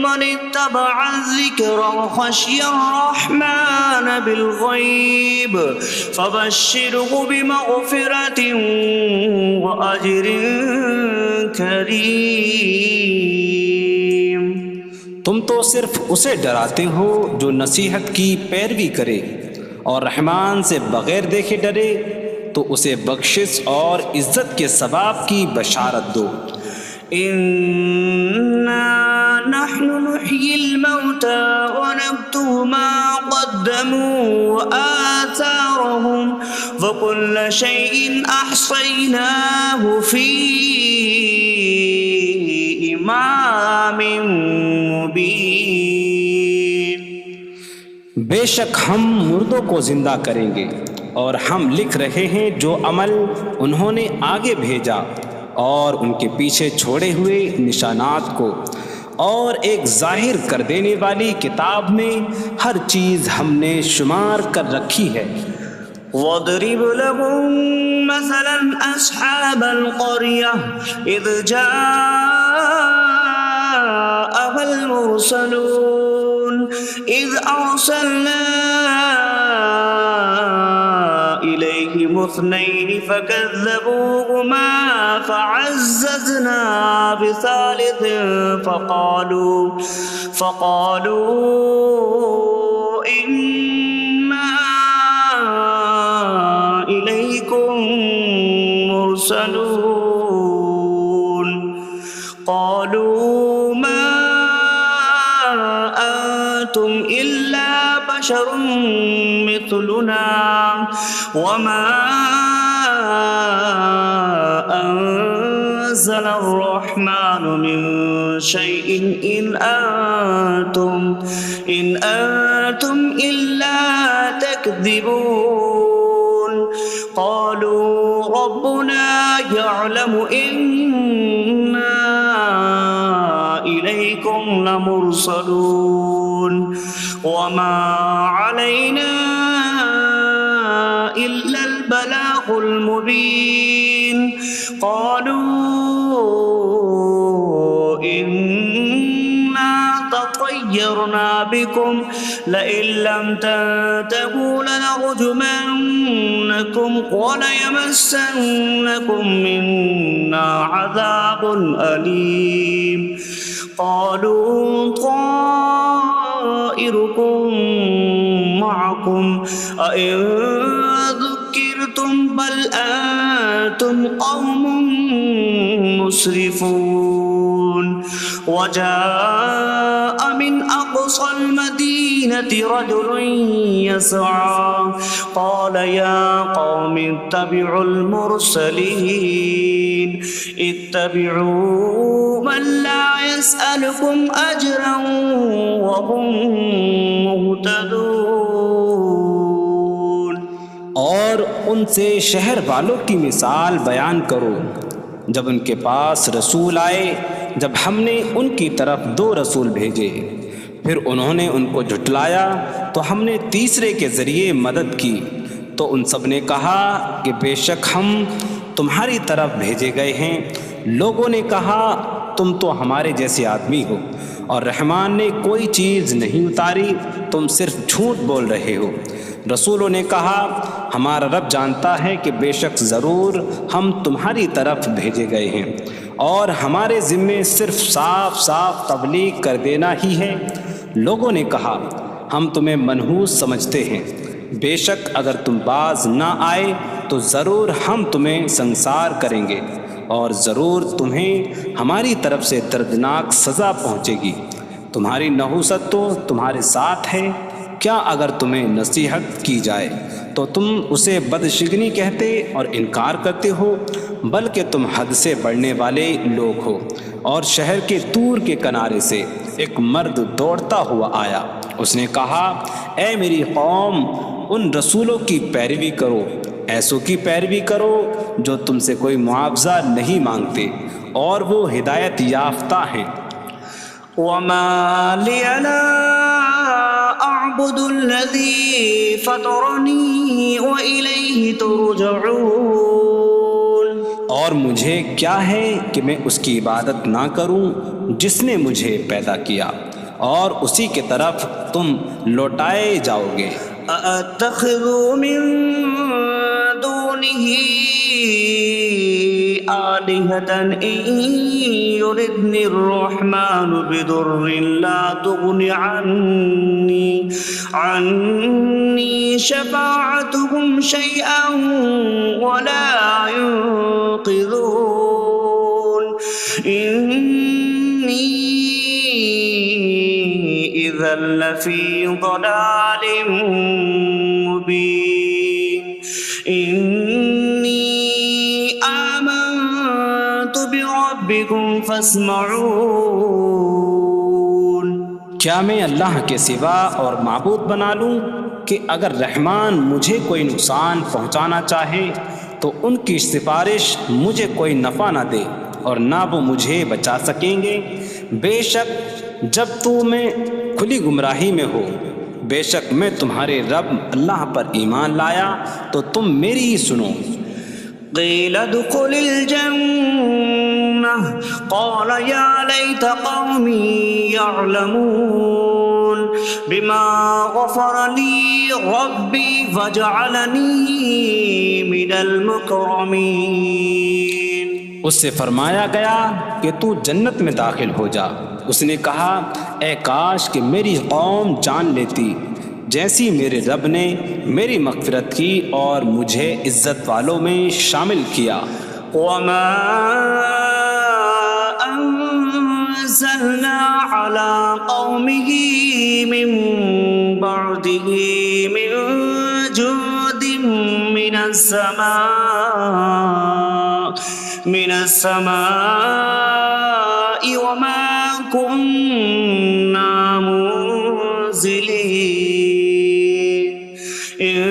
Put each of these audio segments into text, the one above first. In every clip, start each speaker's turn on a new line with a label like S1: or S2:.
S1: من اتبع الذكر وخشي الرحمن بالغيب فبشره بمغفرة وأجر كريم۔ تم تو صرف اسے ڈراتے ہو جو نصیحت کی پیروی کرے اور رحمان سے بغیر دیکھے ڈرے، تو اسے بخشش اور عزت کے ثواب کی بشارت دو۔ نحن نحيي الموتى ونكتب ما قدموا وآثارهم وكل شيء أحصيناه في إمام مبين۔ بے شک ہم مردوں کو زندہ کریں گے اور ہم لکھ رہے ہیں جو عمل انہوں نے آگے بھیجا اور ان کے پیچھے چھوڑے ہوئے نشانات کو، اور ایک ظاہر کر دینے والی کتاب میں ہر چیز ہم نے شمار کر رکھی ہے۔ وَاضْرِبْ لَهُم مَّثَلًا أَصْحَابَ الْقَرْيَةِ إِذْ جَاءَهَا الْمُرْسَلُونَ إِذْ أَرْسَلْنَا إِلَيْهِمْ
S2: اثنين فكذبوهما فعززنا بثالث فقالوا إنا إليكم مرسلون قالوا ما أنتم إلا بشر مثلنا وما أنزل الرحمن من شيء إن أنتم إلا تكذبون قالوا ربنا يعلم إنا إليكم لمرسلون وما علينا إلا البلاغ المبين قالوا إنا تطيرنا بكم لئن لم تنتهوا لنرجمنكم وليمسنكم منا عذاب أليم قالوا طائركم معكم أئن ذكرتم بل أنتم قوم مسرفون وجاء من أقصى المدينة رجل يسعى قال يا قوم اتبعوا المرسلين اتبعوا من لا يسألكم أجرا وهم مهتدون۔
S1: اور ان سے شہر والوں کی مثال بیان کرو جب ان کے پاس رسول آئے، جب ہم نے ان کی طرف 2 رسول بھیجے، پھر انہوں نے ان کو جھٹلایا تو ہم نے تیسرے کے ذریعے مدد کی، تو ان سب نے کہا کہ بے شک ہم تمہاری طرف بھیجے گئے ہیں۔ لوگوں نے کہا تم تو ہمارے جیسے آدمی ہو اور رحمان نے کوئی چیز نہیں اتاری، تم صرف جھوٹ بول رہے ہو۔ رسولوں نے کہا ہمارا رب جانتا ہے کہ بے شک ضرور ہم تمہاری طرف بھیجے گئے ہیں اور ہمارے ذمے صرف صاف صاف تبلیغ کر دینا ہی ہے۔ لوگوں نے کہا ہم تمہیں منحوس سمجھتے ہیں، بے شک اگر تم باز نہ آئے تو ضرور ہم تمہیں سنسار کریں گے اور ضرور تمہیں ہماری طرف سے دردناک سزا پہنچے گی۔ تمہاری نحوست تو تمہارے ساتھ ہے، کیا اگر تمہیں نصیحت کی جائے تو تم اسے بدشگنی کہتے اور انکار کرتے ہو؟ بلکہ تم حد سے بڑھنے والے لوگ ہو۔ اور شہر کے دور کے کنارے سے ایک مرد دوڑتا ہوا آیا، اس نے کہا اے میری قوم، ان رسولوں کی پیروی کرو، ایسوں کی پیروی کرو جو تم سے کوئی معاوضہ نہیں مانگتے اور وہ ہدایت یافتہ ہیں۔
S2: وما لي لا أعبد الذي فطرني وإليه ترجعون۔
S1: اور مجھے کیا ہے کہ میں اس کی عبادت نہ کروں جس نے مجھے پیدا کیا اور اسی کی طرف تم لوٹائے جاؤ گے۔
S2: أأتخذ من دونه آلهة إن يردني الرحمن بضر لا تغن عني شفاعتهم شيئا ولا ينقذون إني إذا لفي ضلال مبين إني آمنت بربكم فاسمعون۔
S1: کیا میں اللہ کے سوا اور معبود بنا لوں کہ اگر رحمان مجھے کوئی نقصان پہنچانا چاہے تو ان کی سفارش مجھے کوئی نفع نہ دے اور نہ وہ مجھے بچا سکیں گے؟ بے شک جب تم کھلی گمراہی میں ہو، بے شک میں تمہارے رب اللہ پر ایمان لایا تو تم میری ہی سنو۔
S2: قیل ادخل الجنہ قال یا لیت قومی یعلمون بما غفر لی ربي فاجعلني من المكرمين.
S1: اس سے فرمایا گیا کہ تو جنت میں داخل ہو جا. اس نے کہا اے کاش کہ میری قوم جان لیتی جیسی میرے رب نے میری مغفرت کی اور مجھے عزت والوں میں شامل کیا.
S2: وما أنزلنا على قومه من بعده من جود من السماء وما كنا منزلين إن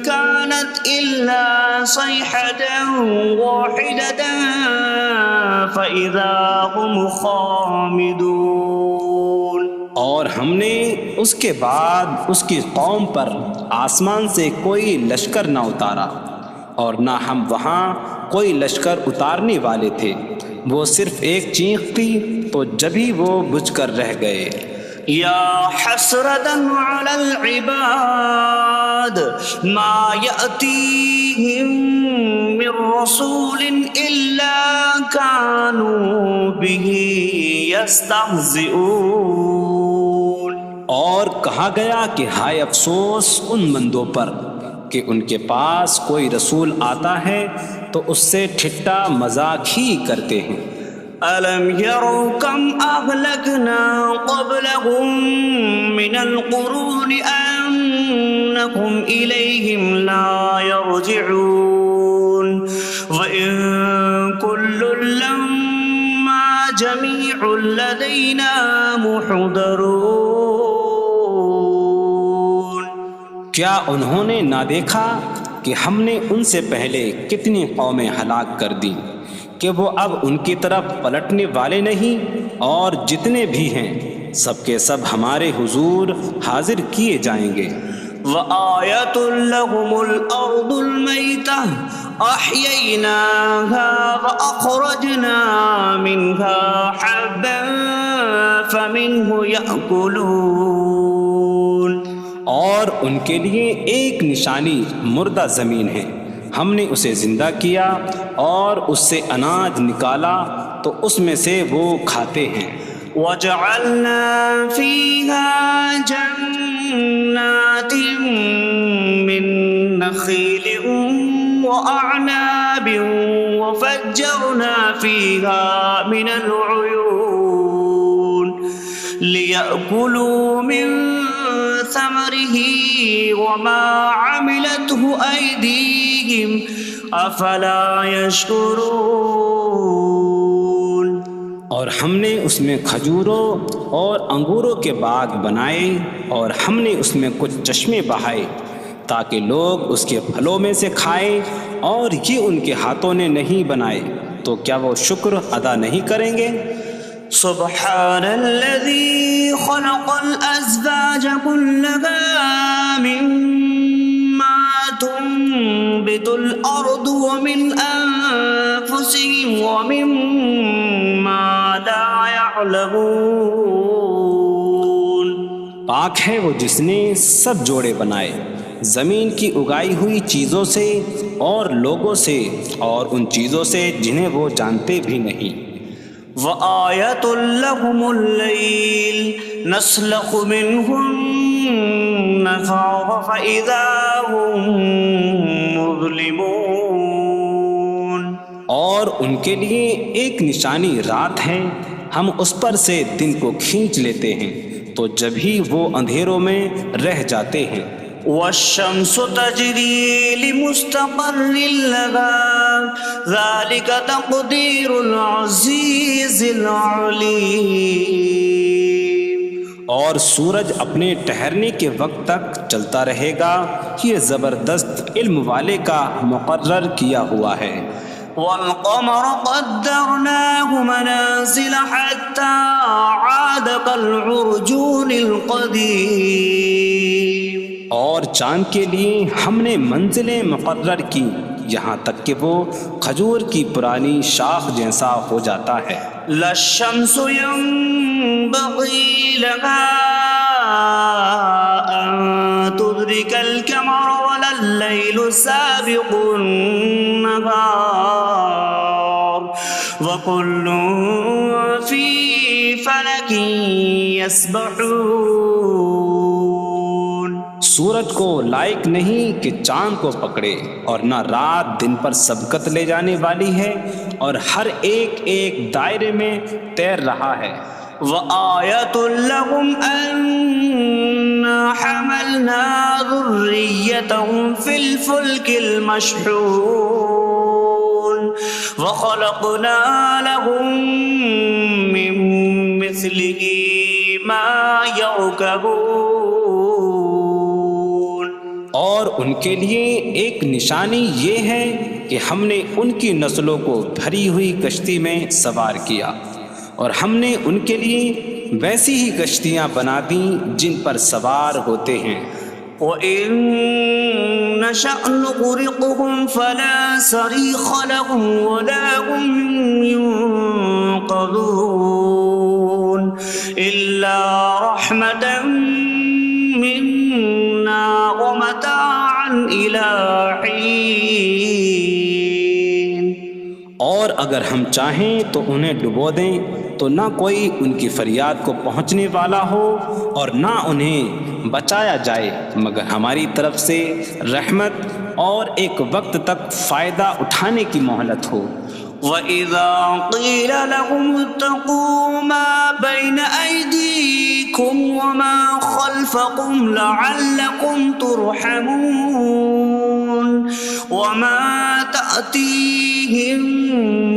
S2: كانت إلا صيحة واحدة فإذا هم خامدون.
S1: اور ہم نے اس کے بعد اس کی قوم پر آسمان سے کوئی لشکر نہ اتارا اور نہ ہم وہاں کوئی لشکر اتارنے والے تھے. وہ صرف ایک چیخ تھی تو جبھی وہ بجھ کر رہ گئے.
S2: يا حسرة على العباد ما يأتيهم من رسول إلا كانوا به يستهزئون.
S1: اور کہا گیا کہ ہائے افسوس ان بندوں پر کہ ان کے پاس کوئی رسول آتا ہے تو اس سے ٹھٹا مذاق ہی کرتے ہیں.
S2: ألم يروا كم أهلكنا قبلهم من القرون أنكم إليهم لا يرجعون وإن كل لما جميع لدينا محضرون.
S1: کیا انہوں نے نہ دیکھا کہ ہم نے ان سے پہلے کتنی قومیں ہلاک کر دیں کہ وہ اب ان کی طرف پلٹنے والے نہیں، اور جتنے بھی ہیں سب کے سب ہمارے حضور حاضر کیے جائیں گے.
S2: وآية لهم الأرض الميتة أحييناها وأخرجنا منها حبا فمنه يأكلون.
S1: اور ان کے لیے ایک نشانی مردہ زمین ہے، ہم نے اسے زندہ کیا اور اس سے اناج نکالا تو اس میں سے وہ کھاتے ہیں.
S2: وجعلنا فيها جنات من نخيل وأعناب وفجرنا فيها من العيون ليأكلوا من ثمره وما عملته أيديهم أفلا يشكرون.
S1: اور ہم نے اس میں کھجوروں اور انگوروں کے باغ بنائے اور ہم نے اس میں کچھ چشمے بہائے تاکہ لوگ اس کے پھلوں میں سے کھائیں، اور یہ ان کے ہاتھوں نے نہیں بنائے تو کیا وہ شکر ادا نہیں کریں گے؟
S2: سبحان الذي خلق الأزواج كلها مما تنبت الأرض ومن أنفسهم ومما لا يعلمون.
S1: پاک ہے وہ جس نے سب جوڑے بنائے زمین کی اگائی ہوئی چیزوں سے اور لوگوں سے اور ان چیزوں سے جنہیں وہ جانتے بھی نہیں.
S2: وآية لهم الليل نسلخ منه النهار فإذا هم مظلمون.
S1: اور ان کے لیے ایک نشانی رات ہے، ہم اس پر سے دن کو کھینچ لیتے ہیں تو جبھی وہ اندھیروں میں رہ جاتے ہیں.
S2: والشمس تجري لمستقر لها ذلك تقدير العزيز العليم.
S1: اور سورج اپنے ٹھہرنے کے وقت تک چلتا رہے گا، یہ زبردست علم والے کا مقرر کیا ہوا ہے.
S2: والقمر قدرناه منازل حتى عاد كالعرجون القديم.
S1: اور چاند کے لیے ہم نے منزلیں مقرر کی یہاں تک کہ وہ کھجور کی پرانی شاخ جیسا ہو جاتا ہے.
S2: لا الشمس ينبغي لها أن والليل سابق النهار وكل في فلك يسبحون.
S1: سورج کو لائق نہیں کہ چاند کو پکڑے، اور نہ رات دن پر سبقت لے جانے والی ہے، اور ہر ایک ایک دائرے میں تیر رہا ہے.
S2: وآية لهم أنا حملنا ذريتهم في الفلك المشحون وخلقنا لهم من مثله ما يركبون.
S1: اور ان کے لیے ایک نشانی یہ ہے کہ ہم نے ان کی نسلوں کو بھری ہوئی کشتی میں سوار کیا، اور ہم نے ان کے لیے ویسی ہی کشتیاں بنا دیں جن پر سوار ہوتے ہیں.
S2: وَإِن نَّشَأْ نُغْرِقْهُمْ فَلَا صَرِيخَ لَهُمْ وَلَا هُمْ يُنقَذُونَ إِلَّا رَحْمَةً مِّنَّا وَمَتَاعًا إِلَىٰ حِينٍ.
S1: اور اگر ہم چاہیں تو انہیں ڈبو دیں تو نہ کوئی ان کی فریاد کو پہنچنے والا ہو اور نہ انہیں بچایا جائے مگر ہماری طرف سے رحمت اور ایک وقت تک فائدہ اٹھانے کی مہلت ہو.
S2: وَإِذَا قِيلَ لَهُمُ اتَّقُوا مَا بَيْنَ أَيْدِيكُمْ وَمَا خَلْفَكُمْ لَعَلَّكُمْ تُرْحَمُونَ وَمَا تَأْتِيهِمْ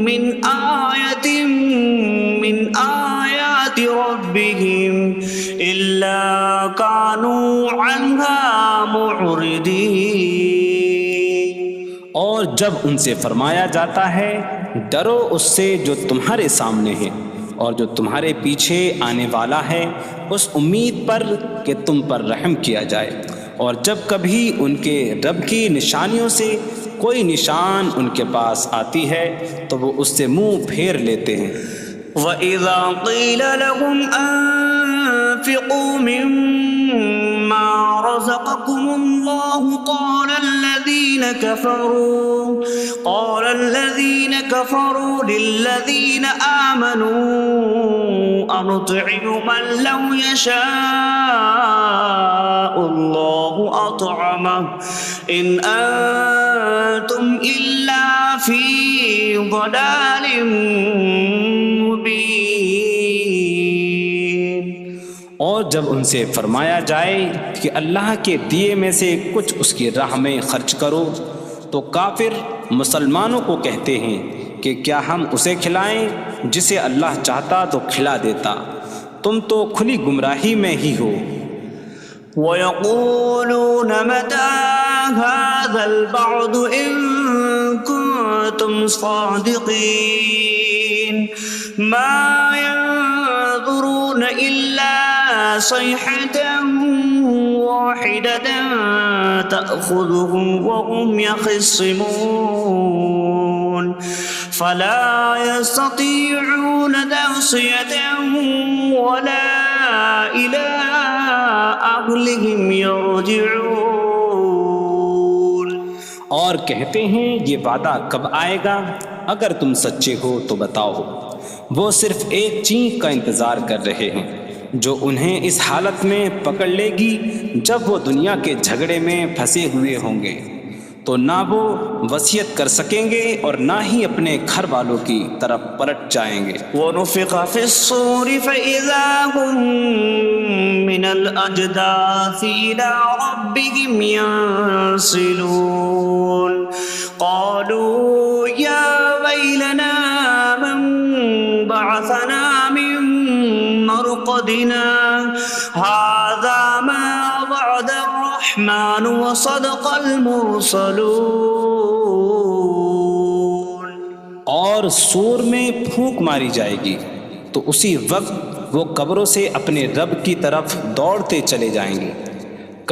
S2: مِنْ آيَةٍ مِنْ آيَاتِ رَبِّهِمْ إِلَّا كَانُوا عَنْهَا مُعْرِضِينَ.
S1: اور جب ان سے فرمایا جاتا ہے ڈرو اس سے جو تمہارے سامنے ہے اور جو تمہارے پیچھے آنے والا ہے، اس امید پر کہ تم پر رحم کیا جائے، اور جب کبھی ان کے رب کی نشانیوں سے کوئی نشان ان کے پاس آتی ہے تو وہ اس سے منہ پھیر لیتے ہیں.
S2: وَإِذَا قِيلَ لَهُمْ أَنفِقُوا مِمَّا رَزَقَكُمُ اللَّهُ قَالَ الَّذِينَ كَفَرُوا لِلَّذِينَ آمَنُوا أَنُطْعِمُ مَن لَّوْ يَشَاءُ اللَّهُ أَطْعَمَهُ إِنْ أَنتُمْ إِلَّا فِي ضَلَالٍ مبین.
S1: اور جب ان سے فرمایا جائے کہ اللہ کے دیے میں سے کچھ اس کی راہ میں خرچ کرو تو کافر مسلمانوں کو کہتے ہیں کہ کیا ہم اسے کھلائیں جسے اللہ چاہتا تو کھلا دیتا، تم تو کھلی گمراہی میں ہی ہو.
S2: وَيَقُولُونَ مَتَىٰ هَٰذَا الْوَعْدُ إِن كُنتُمْ صَادِقِينَ مَا يَنظُرُونَ إِلَّا صَيْحَةً وَاحِدَةً تَأْخُذُهُمْ وَهُمْ يَخِصِّمُونَ فَلَا يَسْتَطِيعُونَ تَوْصِيَةً وَلَا إِلَىٰ أَهْلِهِمْ يَرْجِعُونَ.
S1: اور کہتے ہیں یہ وعدہ کب آئے گا؟ اگر تم سچے ہو تو بتاؤ. وہ صرف ایک چینخ کا انتظار کر رہے ہیں جو انہیں اس حالت میں پکڑ لے گی جب وہ دنیا کے جھگڑے میں پھنسے ہوئے ہوں گے، تو نہ وہ وصیت کر سکیں گے اور نہ ہی اپنے گھر والوں کی طرف پلٹ جائیں گے.
S2: وَنُفِخَ فِي الصُّورِ فَإِذَا هُم مِّنَ الْأَجْدَاثِ إِلَىٰ رَبِّهِمْ يَنسِلُونَ قَالُوا يَا وَيْلَنَا مَن بَعَثَنَا مِن مَّرْقَدِنَا هَٰذَا مَا وَعَدَ الرَّحْمَٰنُ وَصَدَقَ الْمُرْسَلُونَ.
S1: اور سور میں پھونک ماری جائے گی تو اسی وقت وہ قبروں سے اپنے رب کی طرف دوڑتے چلے جائیں گے،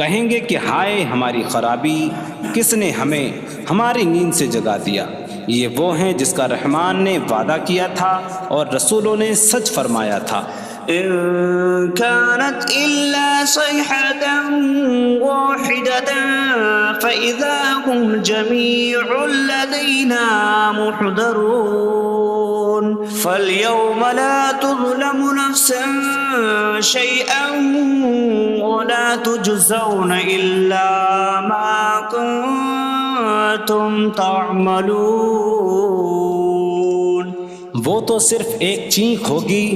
S1: کہیں گے کہ ہائے ہماری خرابی، کس نے ہمیں ہماری نیند سے جگا دیا. یہ وہ ہیں جس کا رحمان نے وعدہ کیا تھا اور رسولوں نے سچ فرمایا تھا.
S2: إن كانت إلا صيحة واحدة فإذا هم جميع لدينا محضرون فاليوم لا تظلم نفس شيئا ولا تجزون إلا ما كنتم تعملون.
S1: وہ تو صرف ایک چینخ ہوگی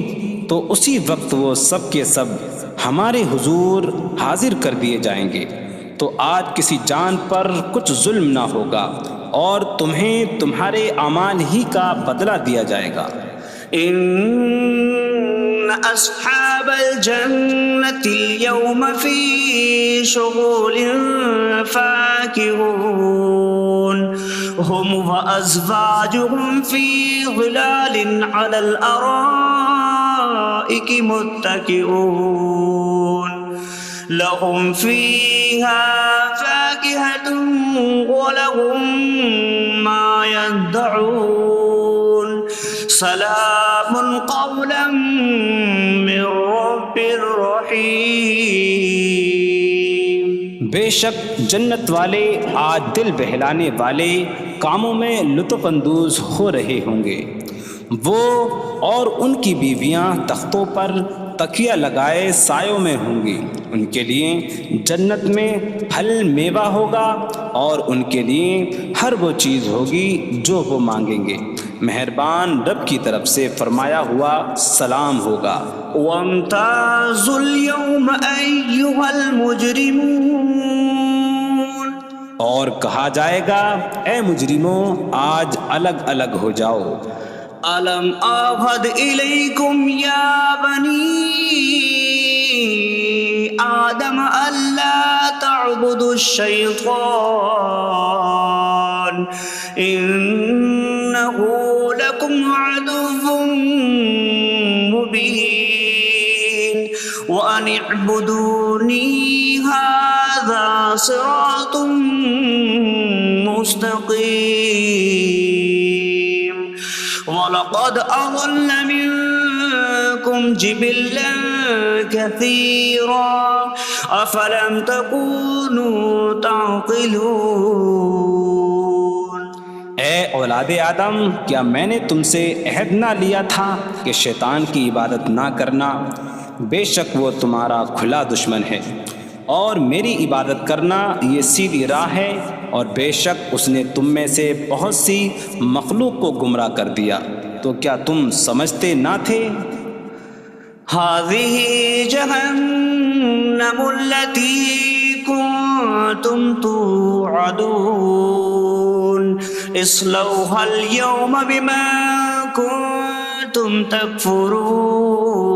S1: تو اسی وقت وہ سب کے سب ہمارے حضور حاضر کر دیے جائیں گے. تو آج کسی جان پر کچھ ظلم نہ ہوگا اور تمہیں تمہارے اعمال ہی کا بدلہ دیا جائے گا.
S2: إن أصحاب الجنة اليوم في شغل فاكهون هم وأزواجهم في ظلال على الأرائك متكئون لهم فيها فاكهة ولهم ما يدعون سلام قولا من رب رحیم.
S1: بے شک جنت والے آج دل بہلانے والے کاموں میں لطف اندوز ہو رہے ہوں گے. وہ اور ان کی بیویاں تختوں پر تکیہ لگائے سایوں میں ہوں گی. ان کے لیے جنت میں پھل میوہ ہوگا اور ان کے لیے ہر وہ چیز ہوگی جو وہ مانگیں گے. مہربان رب کی طرف سے فرمایا ہوا سلام ہوگا.
S2: وامتازوا اليوم أيها المجرمون
S1: اور کہا جائے گا اے مجرموں آج الگ الگ ہو جاؤ.
S2: ألم أعهد إليكم يا بني آدم ألا تعبدوا الشيطان إنه لكم عدو مبين وأن اعبدوني هذا صراط مستقيم. وَلَقَدْ أَضَلَّ مِنكُمْ جِبِلًّا كَثِيرًا أَفَلَمْ تَكُونُوا تَعْقِلُونَ.
S1: اے اولاد آدم کیا میں نے تم سے عہد نہ لیا تھا کہ شیطان کی عبادت نہ کرنا؟ بے شک وہ تمہارا کھلا دشمن ہے اور میری عبادت کرنا یہ سیدھی راہ ہے. اور بے شک اس نے تم میں سے بہت سی مخلوق کو گمراہ کر دیا. تو کیا تم سمجھتے نہ تھے؟
S2: هذه جهنم التي كنتم توعدون اصلوها اليوم بما كنتم تكفرون.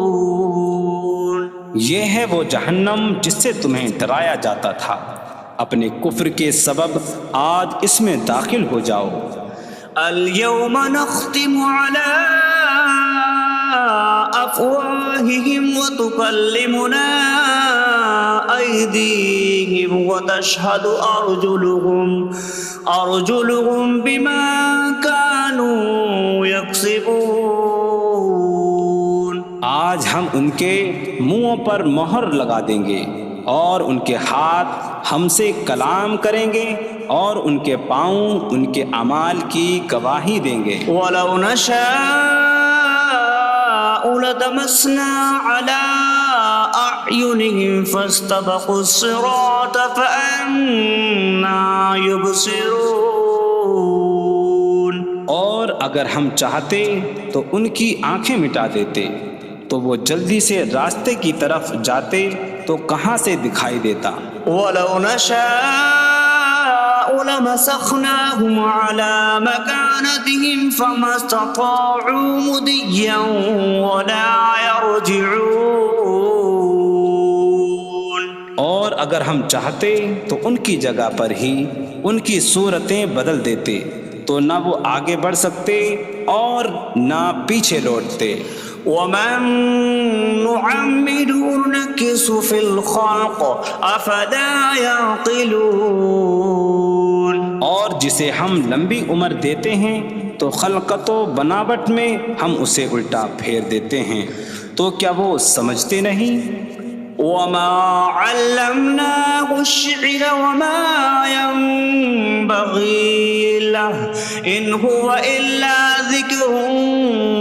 S1: یہ ہے وہ جہنم جس سے تمہیں ڈرایا جاتا تھا. اپنے کفر کے سبب آج اس میں داخل ہو جاؤ.
S2: اليوم نختم على أفواههم وتكلمنا أيديهم وتشهد أرجلهم بما كانوا يكسبون.
S1: آج ہم ان کے منہوں پر مہر لگا دیں گے اور ان کے ہاتھ ہم سے کلام کریں گے اور ان کے پاؤں ان کے اعمال کی گواہی دیں گے.
S2: وَلَوْ نَشَاءُ لَطَمَسْنَا عَلَىٰ أَعْيُنِهِمْ فَاسْتَبَقُوا الصِّرَاطَ فَأَنَّىٰ يُبْصِرُونَ.
S1: اور اگر ہم چاہتے تو ان کی آنکھیں مٹا دیتے تو وہ جلدی سے راستے کی طرف جاتے تو کہاں سے دکھائی دیتا.
S2: وَلَوْ نَشَاءُ لَمَسَخْنَاهُمْ عَلَىٰ مَكَانَتِهِمْ فَمَا اسْتَطَاعُوا مُضِيًّا وَلَا يَرْجِعُونَ.
S1: اور اگر ہم چاہتے تو ان کی جگہ پر ہی ان کی صورتیں بدل دیتے تو نہ وہ آگے بڑھ سکتے اور نہ پیچھے لوٹتے.
S2: وَمَن نُعَمِّرْهُ نُنَكِّسْهُ فِي الْخَلْقِ أَفَلَا يَعْقِلُونَ.
S1: اور جسے ہم لمبی عمر دیتے ہیں تو خلقت و بناوٹ میں ہم اسے الٹا پھیر دیتے ہیں تو کیا وہ سمجھتے نہیں؟
S2: وما علمناه الشعر وما ينبغي له إن هو إلا ذكر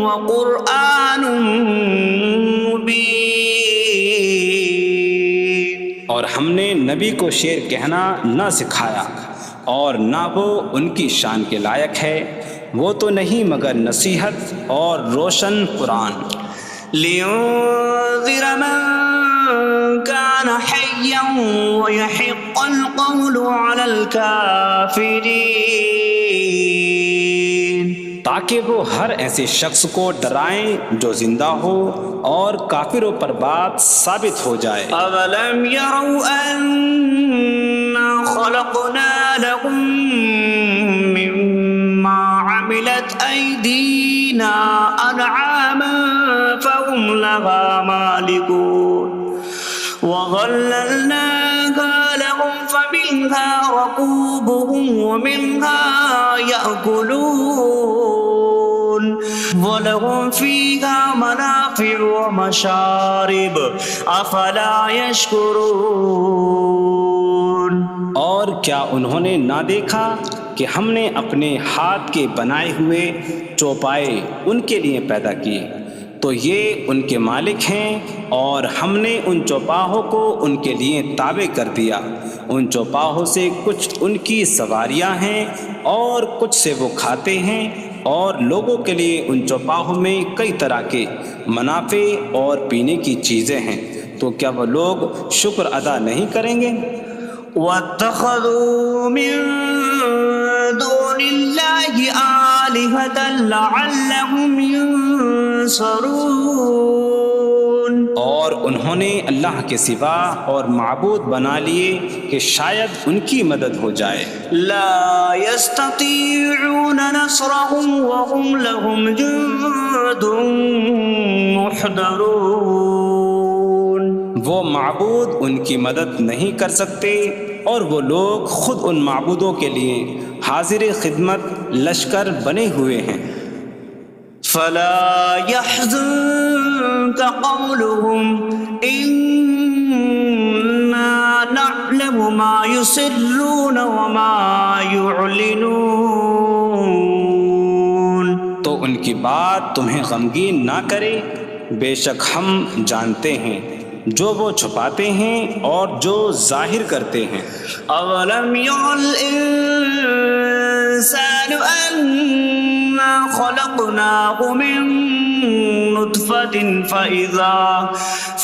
S2: وقرآن مبين.
S1: اور ہم نے نبی کو شعر کہنا نہ سکھایا اور نہ وہ ان کی شان کے لائق ہے، وہ تو نہیں مگر نصیحت اور روشن قرآن.
S2: لينذر من كان حيا ويحق القول على الكافرين.
S1: تاکہ وہ ہر ایسے شخص کو ڈرائیں جو زندہ ہو اور کافروں پر بات ثابت ہو جائے.
S2: أولم يروا أنا خلقنا لهم مما عملت أيدينا أنعاما فهم لها مالكون وظللناها لهم فمنها ركوبهم ومنها يأكلون ولهم فيها منافع ومشارب أفلا يشكرون.
S1: اور کیا انہوں نے نہ دیکھا کہ ہم نے اپنے ہاتھ کے بنائے ہوئے چوپائے ان کے لیے پیدا کیے، تو یہ ان کے مالک ہیں، اور ہم نے ان چوپاہوں کو ان کے لیے تابع کر دیا. ان چوپاہوں سے کچھ ان کی سواریاں ہیں اور کچھ سے وہ کھاتے ہیں، اور لوگوں کے لیے ان چوپاہوں میں کئی طرح کے منافع اور پینے کی چیزیں ہیں. تو کیا وہ لوگ شکر ادا نہیں کریں گے؟
S2: واتخذوا من دون الله آلهة لعلهم ينصرون.
S1: اور انہوں نے اللہ کے سوا اور معبود بنا لیے کہ شاید ان کی مدد ہو جائے.
S2: لا يستطيعون نصرهم وهم لهم جند محضرون.
S1: وہ معبود ان کی مدد نہیں کر سکتے اور وہ لوگ خود ان معبودوں کے لیے حاضر خدمت لشکر بنے ہوئے ہیں.
S2: فلا يحزنك قولهم إنا نعلم ما يسرون وما يعلنون.
S1: تو ان کی بات تمہیں غمگین نہ کرے، بے شک ہم جانتے ہیں جو وہ چھپاتے ہیں اور جو ظاہر کرتے ہیں.
S2: أولم ير الإنسان أنا خلقناه من نطفة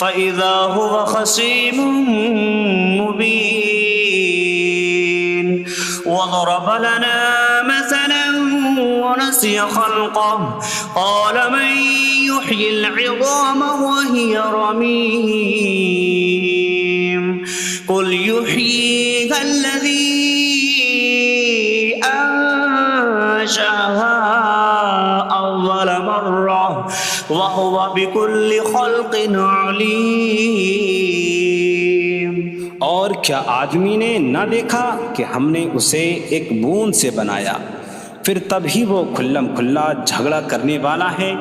S2: فإذا هو خصيم مبين. وضرب لنا مثلا ونسي خلقه قال من يحيي العظام وهي رميم. قل يحييها الذي أنشأها أول مرة وهو بكل خلق عليم.
S1: اور کیا آدمی نے نہ دیکھا کہ ہم نے اسے ایک بوند سے بنایا، پھر تب ہی وہ کھلم کھلا جھگڑا کرنے والا ہے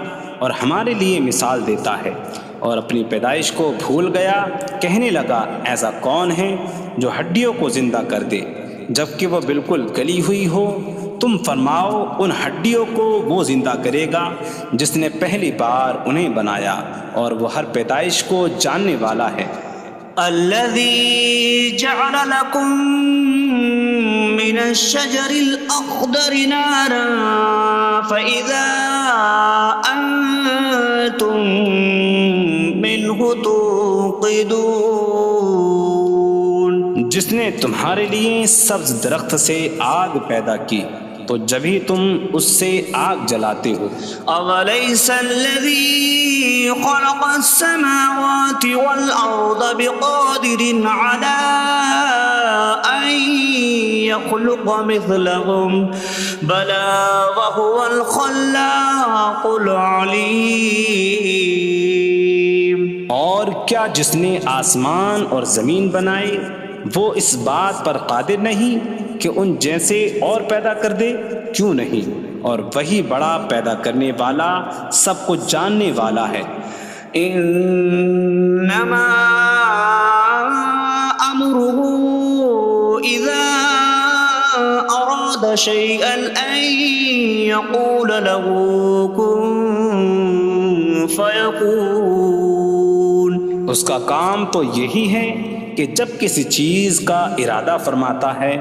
S1: اور ہمارے لیے مثال دیتا ہے. اور اپنی پیدائش کو بھول گیا، کہنے لگا ایسا کون ہے جو ہڈیوں کو زندہ کر دے جبکہ وہ بالکل گلی ہوئی ہو. تم فرماؤ ان ہڈیوں کو وہ زندہ کرے گا جس نے پہلی بار انہیں بنایا، اور وہ ہر پیدائش کو جاننے والا ہے.
S2: الذي جعل لكم من الشجر الأخضر نارا فإذا أنتم منه توقدون.
S1: جس نے تمہارے لیے سبز درخت سے آگ پیدا کی تو جبھی تم اس سے آگ جلاتے ہو.
S2: أوليس الذي خلق السماوات والأرض بقادر على أن يخلق مثلهم بلى وهو الخلاق العليم.
S1: اور کیا جس نے آسمان اور زمین بنائے وہ اس بات پر قادر نہیں کہ ان جیسے اور پیدا کر دے؟ کیوں نہیں، اور وہی بڑا پیدا کرنے والا سب کچھ جاننے والا ہے.
S2: انما أراد شيئا أن يقول له كن فيكون.
S1: اس کا کام تو یہی ہے کہ جب کسی چیز کا ارادہ فرماتا ہے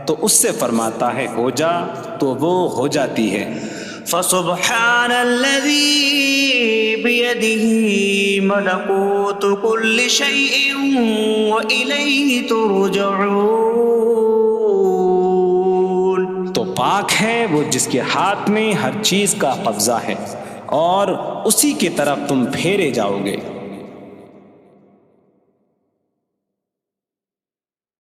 S1: تو اس سے فرماتا ہے ہو جا، تو وہ ہو جاتی ہے۔
S2: فسبحان الذي بيده ملكوت كل شيء وإليه ترجعون.
S1: تو پاک ہے وہ جس کے ہاتھ میں ہر چیز کا قبضہ ہے اور اسی کی طرف تم پھیرے جاؤ گے۔